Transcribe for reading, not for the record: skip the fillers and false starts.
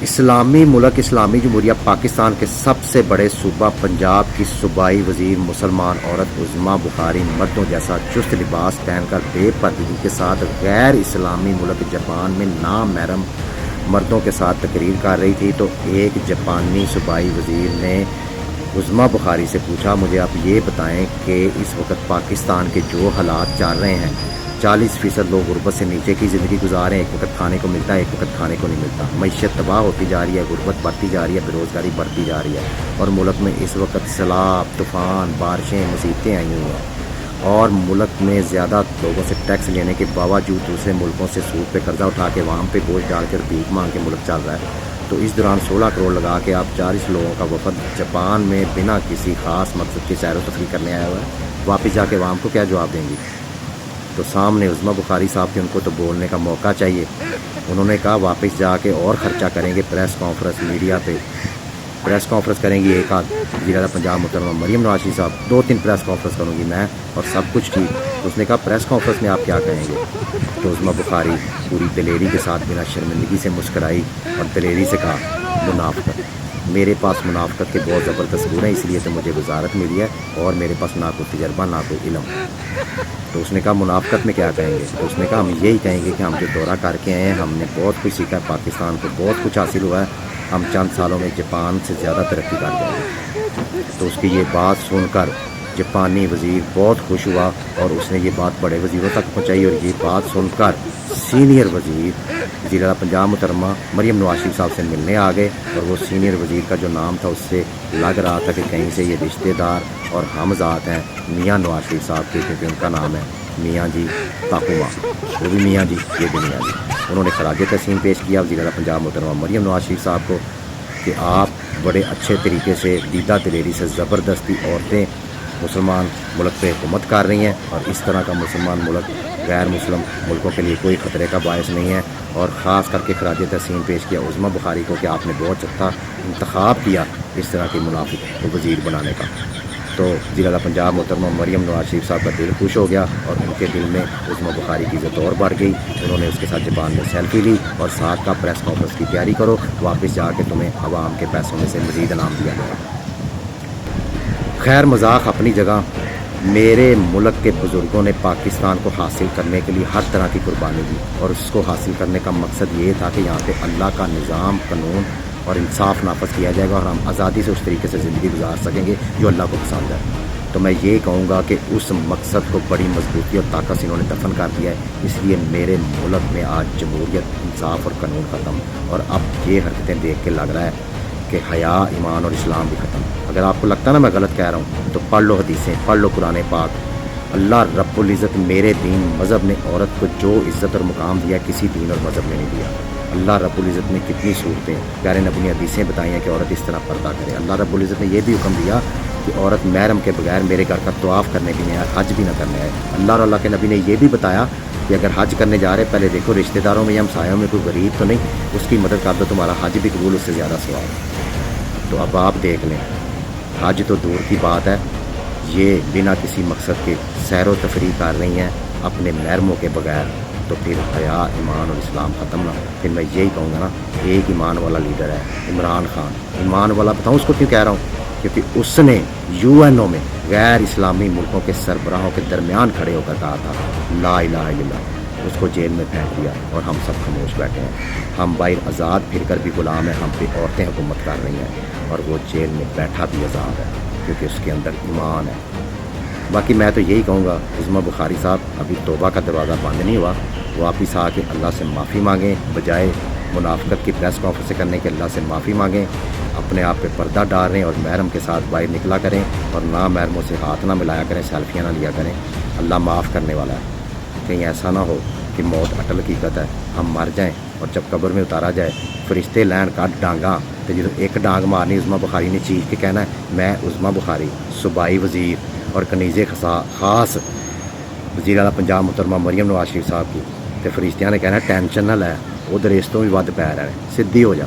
اسلامی ملک اسلامی جمہوریہ پاکستان کے سب سے بڑے صوبہ پنجاب کی صوبائی وزیر مسلمان عورت عظمیٰ بخاری مردوں جیسا چست لباس پہن کر بے پردگی کے ساتھ غیر اسلامی ملک جاپان میں نامحرم مردوں کے ساتھ تقریر کر رہی تھی تو ایک جاپانی صوبائی وزیر نے عظمیٰ بخاری سے پوچھا، مجھے آپ یہ بتائیں کہ اس وقت پاکستان کے جو حالات چل رہے ہیں 40% لوگ غربت سے نیچے کی زندگی گزار رہے ہیں، ایک وقت کھانے کو ملتا ہے، ایک وقت کھانے کو نہیں ملتا، معیشت تباہ ہوتی جا رہی ہے، غربت بڑھتی جا رہی ہے، بے روزگاری بڑھتی جا رہی ہے، اور ملک میں اس وقت سیلاب، طوفان، بارشیں، مصیبتیں آئی ہوئی ہیں، اور ملک میں زیادہ لوگوں سے ٹیکس لینے کے باوجود دوسرے ملکوں سے سود پہ قرضہ اٹھا کے عوام پہ بوجھ ڈال کر بھیک مانگ کے ملک چل رہا ہے۔ تو اس دوران 16 کروڑ لگا کے آپ 40 لوگوں کا وفد جاپان میں بنا کسی خاص مقصد کی سیر و تفریح کرنے آیا ہوا ہے، واپس جا کے عوام کو کیا جواب دیں گی؟ تو سامنے عظمیٰ بخاری صاحب کے ان کو تو بولنے کا موقع چاہیے۔ انہوں نے کہا واپس جا کے اور خرچہ کریں گے، پریس کانفرنس میڈیا پہ پریس کانفرنس کریں گی، ایک آدھ وزیر اعلیٰ پنجاب محترمہ مریم نواز شریف صاحب، 2-3 پریس کانفرنس کروں گی میں، اور سب کچھ ٹھیک۔ تو اس نے کہا پریس کانفرنس میں آپ کیا کہیں گے؟ تو عظمیٰ بخاری پوری دلیری کے ساتھ بنا شرمندگی سے مسکرائی اور دلیری سے کہا، منافقت، میرے پاس منافقت کے بہت زبردست ثبوت ہیں، اس لیے تو مجھے وزارت ملی ہے، اور میرے پاس نہ کوئی تجربہ نہ کوئی علم۔ تو اس نے کہا منافقت میں کیا کہیں گے؟ تو اس نے کہا ہم یہی کہیں گے کہ ہم جو دورہ کر کے آئے ہیں، ہم نے بہت کچھ سیکھا ہے، پاکستان کو بہت کچھ حاصل ہوا ہے، ہم چند سالوں میں جاپان سے زیادہ ترقی کر جائیں گے۔ تو اس کی یہ بات سن کر جاپانی وزیر بہت خوش ہوا، اور اس نے یہ بات بڑے وزیروں تک پہنچائی، اور یہ بات سن کر سینئر وزیر اعلیٰ پنجاب محترمہ مریم نواز شریف صاحب سے ملنے آ گئے، اور وہ سینئر وزیر کا جو نام تھا اس سے لگ رہا تھا کہ کہیں سے یہ رشتہ دار اور ہمذات ہیں میاں نواز شریف صاحب کے، کیونکہ ان کا نام ہے میاں جی تاکوما، وہ بھی میاں جی، یہ بھی میاں جی۔ انہوں نے خراج تحسین پیش کیا وزیر اعلیٰ پنجاب محترمہ مریم نواز شریف صاحب کو کہ آپ بڑے اچھے طریقے سے دیدہ دلیری سے زبردستی عورتیں مسلمان ملک پہ حکومت کر رہی ہیں، اور اس طرح کا مسلمان ملک غیر مسلم ملکوں کے لیے کوئی خطرے کا باعث نہیں ہے، اور خاص کر کے خراج تحسین پیش کیا عظمیٰ بخاری کو کہ آپ نے بہت اچھا انتخاب کیا اس طرح کے منافق کو وزیر بنانے کا۔ تو وزیر اعلیٰ پنجاب محترمہ مریم نواز شریف صاحب کا دل خوش ہو گیا، اور ان کے دل میں عظمیٰ بخاری کی عزت اور بڑھ گئی۔ انہوں نے اس کے ساتھ جاپان میں سیلفی لی، اور ساتھ کا پریس کانفرنس کی تیاری کرو، واپس جا کے تمہیں عوام کے پیسوں میں سے مزید انعام دیا جائے گا۔ خیر مذاق اپنی جگہ، میرے ملک کے بزرگوں نے پاکستان کو حاصل کرنے کے لیے ہر طرح کی قربانی دی، اور اس کو حاصل کرنے کا مقصد یہ تھا کہ یہاں پہ اللہ کا نظام، قانون اور انصاف نافذ کیا جائے گا، اور ہم آزادی سے اس طریقے سے زندگی گزار سکیں گے جو اللہ کو پسند ہے۔ تو میں یہ کہوں گا کہ اس مقصد کو بڑی مضبوطی اور طاقت سے انہوں نے دفن کر دیا ہے، اس لیے میرے ملک میں آج جمہوریت، انصاف اور قانون ختم، اور اب یہ حرکتیں دیکھ کے لگ رہا ہے کہ حیا، ایمان اور اسلام بھی ختم۔ اگر آپ کو لگتا ہے نا میں غلط کہہ رہا ہوں تو پڑھ لو حدیثیں، پڑھ لو قرآن پاک۔ اللہ رب العزت میرے دین مذہب نے عورت کو جو عزت اور مقام دیا کسی دین اور مذہب نے نہیں دیا۔ اللہ رب العزت نے کتنی صورتیں، پیارے نبی نے حدیثیں بتائی ہیں کہ عورت اس طرح پردہ کرے۔ اللہ رب العزت نے یہ بھی حکم دیا کہ عورت محرم کے بغیر میرے گھر کا طواف کرنے بھی نہیں آئے، حج بھی نہ کرنے آئے۔ اللہ اور اللہ کے نبی نے یہ بھی بتایا کہ اگر حج کرنے جا رہے پہلے دیکھو رشتہ داروں میں یا ہمسایوں میں کوئی غریب تو نہیں، اس کی مدد کر دو، تمہارا حج بھی قبول، اس سے زیادہ ثواب۔ تو اب آپ دیکھ لیں، حج تو دور کی بات ہے، یہ بنا کسی مقصد کے سیر و تفریح کر رہی ہیں اپنے محرموں کے بغیر، تو پھر حیا، ایمان اور اسلام ختم نہ۔ پھر میں یہی کہوں گا نا، ایک ایمان والا لیڈر ہے عمران خان۔ ایمان والا بتاؤں اس کو کیوں کہہ رہا ہوں؟ کیونکہ اس نے UN میں غیر اسلامی ملکوں کے سربراہوں کے درمیان کھڑے ہو کر کہا تھا لا الہ الا اللہ، اس کو جیل میں پھینک دیا، اور ہم سب خاموش بیٹھے ہیں۔ ہم باہر آزاد پھر کر بھی غلام ہیں، ہم پہ عورتیں حکومت کر رہی ہیں، اور وہ جیل میں بیٹھا بھی آزاد ہے کیونکہ اس کے اندر ایمان ہے۔ باقی میں تو یہی کہوں گا، عظمیٰ بخاری صاحب ابھی توبہ کا دروازہ بند نہیں ہوا، واپس آ کے اللہ سے معافی مانگیں، بجائے منافقت کی پریس کانفرنس کرنے کے اللہ سے معافی مانگیں، اپنے آپ پہ پردہ ڈال رہے ہیں، اور محرم کے ساتھ باہر نکلا کریں، اور نہ محرموں سے ہاتھ نہ ملایا کریں، سیلفیاں نہ لیا کریں۔ اللہ معاف کرنے والا ہے۔ کہیں ایسا نہ ہو کہ موت اٹل حقیقت ہے، ہم مر جائیں اور جب قبر میں اتارا جائے فرشتے لین کٹ ڈانگاں، تو جب ایک ڈانگ مارنی عظمیٰ بخاری نے چیخ کے کہنا ہے میں عظمیٰ بخاری صوبائی وزیر اور کنیز خاص وزیر اعلیٰ پنجاب محترمہ مریم نواز شریف صاحب کی، تو فرشتیاں نے کہنا ہے ٹینشن نہ لے، ادھر اس تو بھی ود پیر ہے، سدھی ہو جا۔